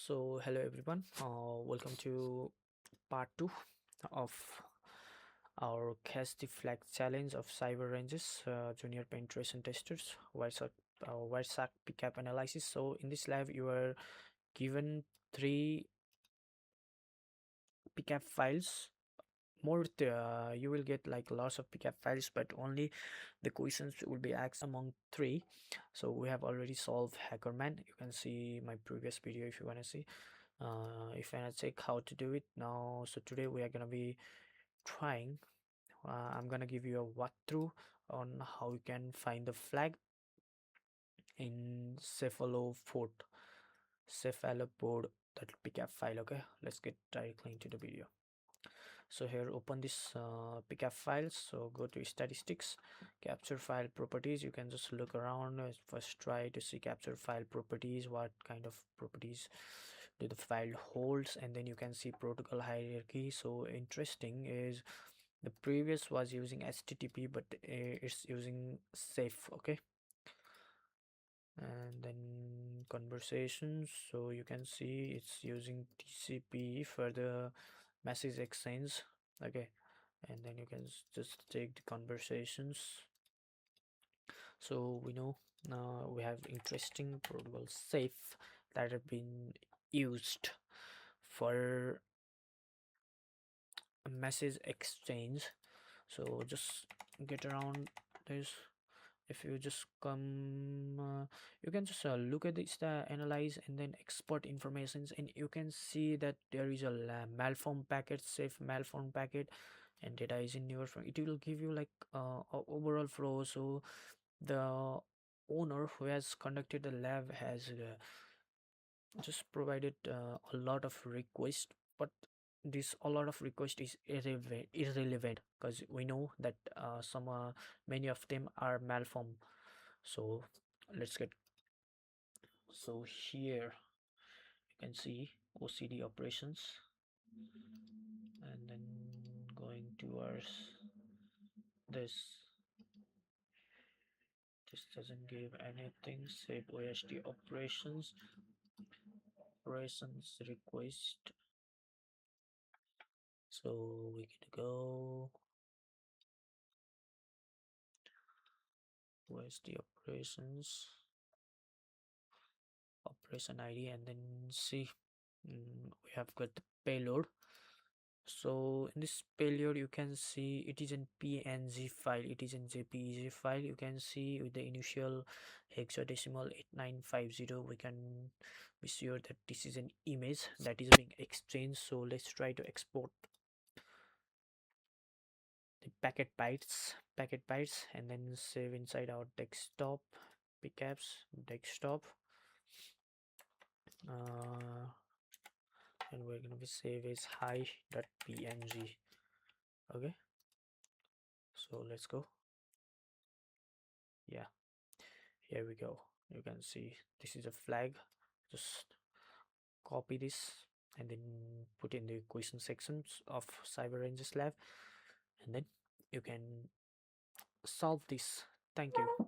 So hello everyone, welcome to part 2 of our Catch the Flag challenge of Cyberranges junior penetration testers Wireshark PCAP analysis. So in this lab you are given 3 PCAP files. You will get like lots of PCAP files, but only the questions will be asked among 3. So we have already solved Hackerman. You can see my previous video if you want to see. If I check how to do it now. So today we are gonna be trying. I'm gonna give you a walkthrough on how you can find the flag in cephalopod that pickup file. Okay, let's get directly into the video. So here open this pickup files. So go to statistics, capture file properties. You can just look around, first try to see capture file properties, what kind of properties do the file holds, and then you can see protocol hierarchy. So interesting is the previous was using HTTP, but it's using safe. Okay, and then conversations, so you can see it's using TCP for the message exchange. Okay, and then you can just take the conversations. So we know now we have interesting protocol safe that have been used for a message exchange. So just get around this. If you just come you can just look at this, analyze and then export informations, and you can see that there is a malform packet, safe malform packet, and data is in your phone. It will give you like overall flow. So the owner who has conducted the lab has just provided a lot of requests, but this a lot of request is irrelevant because we know that many of them are malform. So let's get, so here you can see OCD operations, and then going towards this doesn't give anything. Save OSD operations request. So we can go OSD operations operation ID, and then see we have got the payload. So in this payload you can see it is in PNG file, it is in JPEG file. You can see with the initial hexadecimal 8950, we can be sure that this is an image that is being exchanged. So let's try to export the packet bytes and then save inside our desktop pcaps desktop, and we're gonna be save as hi.png. Okay, so let's go. Yeah, here we go. You can see this is a flag. Just copy this and then put in the question sections of Cyberranges lab, and then you can solve this. Thank you.